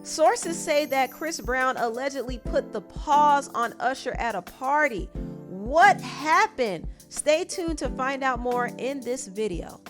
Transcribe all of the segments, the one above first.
Sources say that Chris Brown allegedly put the pause on Usher at a party. What happened? Stay tuned to find out more in this video.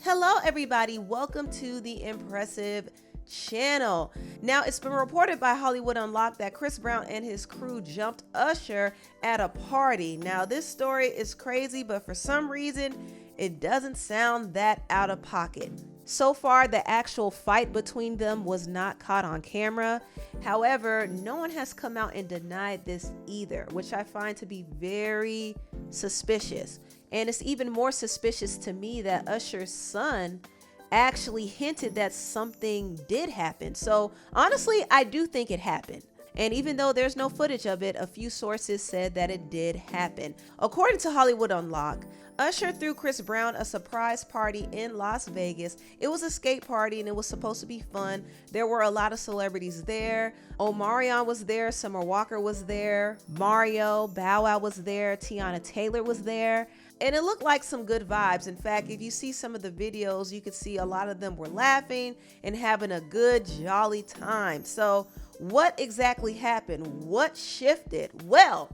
Hello everybody, welcome to the Empressive channel. Now, it's been reported by Hollywood Unlocked that Chris Brown and his crew jumped Usher at a party. Now, this story is crazy, but for some reason, it doesn't sound that out of pocket. So far, the actual fight between them was not caught on camera. However, no one has come out and denied this either, which I find to be very suspicious. And it's even more suspicious to me that Usher's son actually hinted that something did happen. So honestly, I do think it happened. And even though there's no footage of it, a few sources said that it did happen. According to Hollywood Unlocked, Usher threw Chris Brown a surprise party in Las Vegas. It was a skate party and it was supposed to be fun. There were a lot of celebrities there. Omarion was there, Summer Walker was there, Mario, Bow Wow was there, Teyana Taylor was there. And it looked like some good vibes. In fact, if you see some of the videos, you could see a lot of them were laughing and having a good, jolly time. So what exactly happened? What shifted? Well,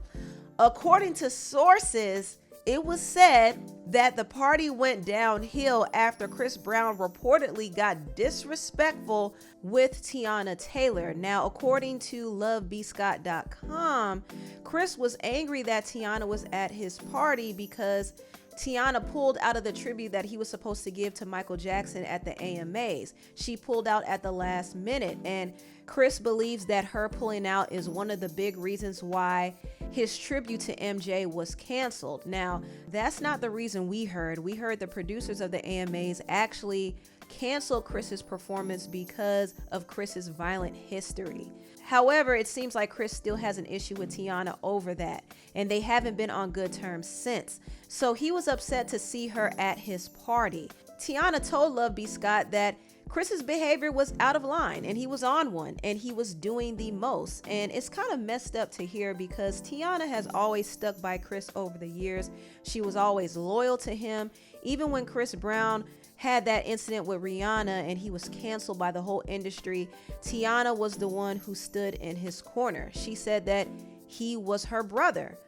according to sources, it was said that the party went downhill after Chris Brown reportedly got disrespectful with Teyana Taylor. Now, according to lovebscott.com, Chris was angry that Teyana was at his party because Teyana pulled out of the tribute that he was supposed to give to Michael Jackson at the AMAs. She pulled out at the last minute, and Chris believes that her pulling out is one of the big reasons why his tribute to MJ was canceled. Now, that's not the reason we heard. We heard the producers of the AMAs actually cancel Chris's performance because of Chris's violent history. However, it seems like Chris still has an issue with Teyana over that, and they haven't been on good terms since. So he was upset to see her at his party. Teyana told Love B. Scott that Chris's behavior was out of line and he was on one and he was doing the most. And it's kind of messed up to hear because Teyana has always stuck by Chris over the years. She was always loyal to him. Even when Chris Brown had that incident with Rihanna and he was canceled by the whole industry, Teyana was the one who stood in his corner. She said that he was her brother.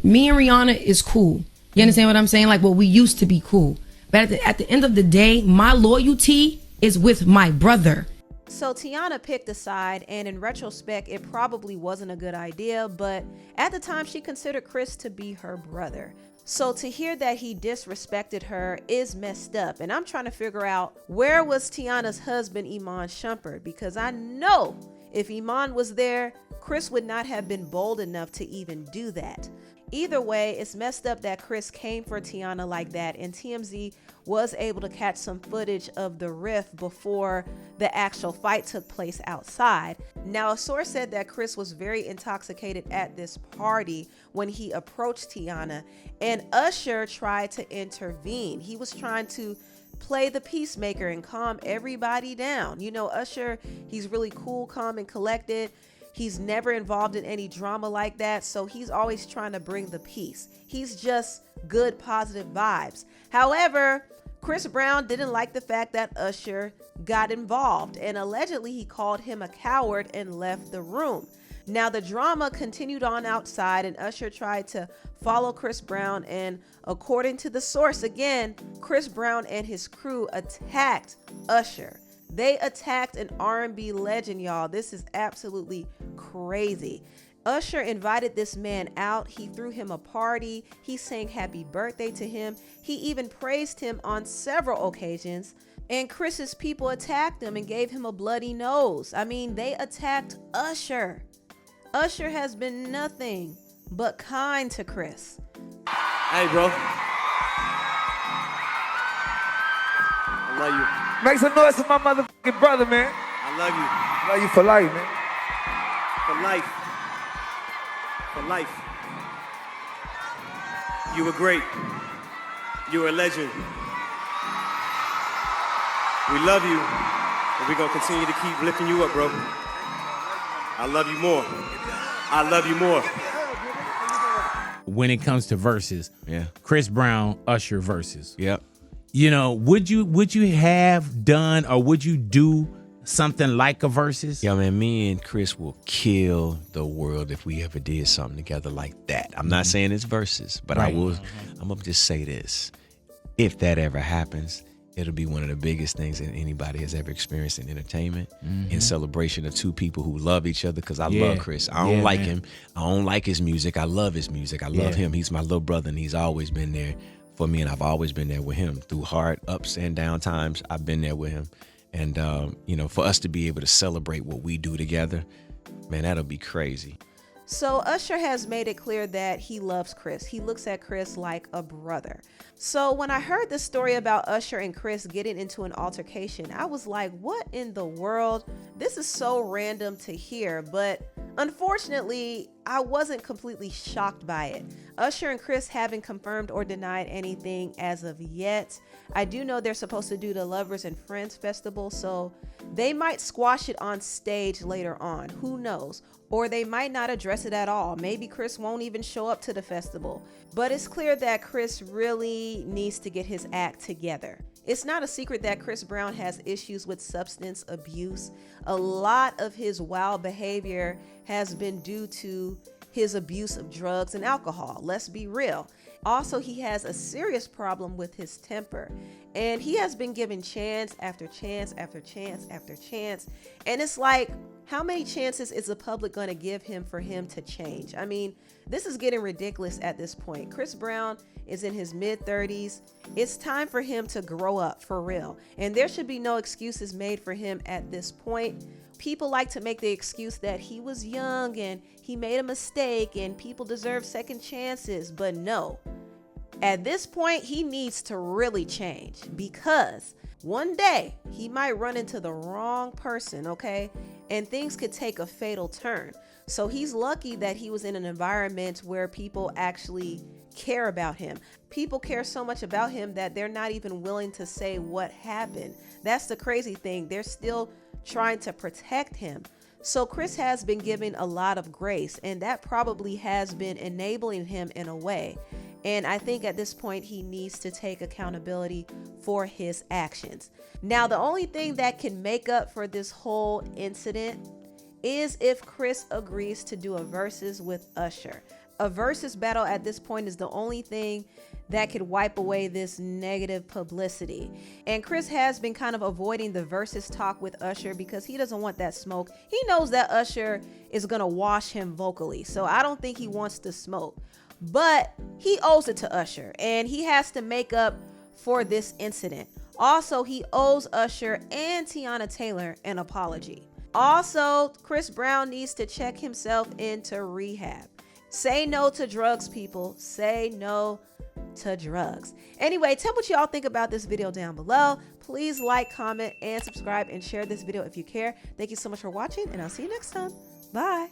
Me and Rihanna is cool. You understand what I'm saying? Like, well, we used to be cool. But at the end of the day, my loyalty is with my brother. So Teyana picked a side, and in retrospect, it probably wasn't a good idea, but at the time she considered Chris to be her brother. So to hear that he disrespected her is messed up. And I'm trying to figure out, where was Teyana's husband, Iman Shumpert? Because I know if Iman was there, Chris would not have been bold enough to even do that. Either way, it's messed up that Chris came for Teyana like that, and TMZ was able to catch some footage of the riff before the actual fight took place outside. Now, a source said that Chris was very intoxicated at this party when he approached Teyana, and Usher tried to intervene. He was trying to play the peacemaker and calm everybody down. You know, Usher, he's really cool, calm, and collected. He's never involved in any drama like that, so he's always trying to bring the peace. He's just good, positive vibes. However, Chris Brown didn't like the fact that Usher got involved, and allegedly he called him a coward and left the room. Now, the drama continued on outside, and Usher tried to follow Chris Brown, and according to the source, again, Chris Brown and his crew attacked Usher. They attacked an R&B legend, y'all. This is absolutely crazy. Usher invited this man out. He threw him a party. He sang happy birthday to him. He even praised him on several occasions. And Chris's people attacked him and gave him a bloody nose. I mean, they attacked Usher. Usher has been nothing but kind to Chris. Hey, bro. I love you. Make some noise for my motherfucking brother, man. I love you. I love you for life, man. For life. For life. You were great. You were a legend. We love you, and we're gonna continue to keep lifting you up, bro. I love you more. I love you more. When it comes to verses, Yeah. Chris Brown, Usher verses. Yep. You know, would you have done or would you do something like a verses? Yo, man, me and Chris will kill the world if we ever did something together like that. I'm not saying it's verses, but Right. I'm gonna just say this. If that ever happens, it'll be one of the biggest things that anybody has ever experienced in entertainment, in celebration of two people who love each other. Because I Yeah. love Chris. I don't like man. him. I don't like his music. I love his music. I love him. He's my little brother, and he's always been there for me, and I've always been there with him through hard ups and down times. I've been there with him, and you know, for us to be able to celebrate what we do together, man, that'll be crazy. So Usher has made it clear that he loves Chris. He looks at Chris like a brother. So when I heard the story about Usher and Chris getting into an altercation, I was like, what in the world? This is so random to hear, but unfortunately, I wasn't completely shocked by it. Usher and Chris haven't confirmed or denied anything as of yet. I do know they're supposed to do the Lovers and Friends Festival, so they might squash it on stage later on. Who knows? Or they might not address it at all. Maybe Chris won't even show up to the festival. But it's clear that Chris really needs to get his act together. It's not a secret that Chris Brown has issues with substance abuse. A lot of his wild behavior has been due to his abuse of drugs and alcohol. Let's be real. Also, he has a serious problem with his temper, and he has been given chance after chance after chance after chance. And it's like, how many chances is the public going to give him for him to change? I mean, this is getting ridiculous at this point. Chris Brown is in his mid-30s. It's time for him to grow up for real. And there should be no excuses made for him at this point. People like to make the excuse that he was young and he made a mistake and people deserve second chances. But no, at this point, he needs to really change, because one day he might run into the wrong person, okay? And things could take a fatal turn. So he's lucky that he was in an environment where people actually care about him. People care so much about him that they're not even willing to say what happened. That's the crazy thing. They're still trying to protect him. So Chris has been given a lot of grace, and that probably has been enabling him in a way. And I think at this point, he needs to take accountability for his actions. Now, the only thing that can make up for this whole incident is if Chris agrees to do a versus with Usher. A versus battle at this point is the only thing that could wipe away this negative publicity. And Chris has been kind of avoiding the versus talk with Usher because he doesn't want that smoke. He knows that Usher is gonna wash him vocally, so I don't think he wants the smoke. But he owes it to Usher, and he has to make up for this incident. Also, he owes Usher and Teyana Taylor an apology. Also, Chris Brown needs to check himself into rehab. Say no to drugs, people. Say no to drugs. Anyway, tell me what y'all think about this video down below. Please like, comment, and subscribe, and share this video if you care. Thank you so much for watching, and I'll see you next time. Bye.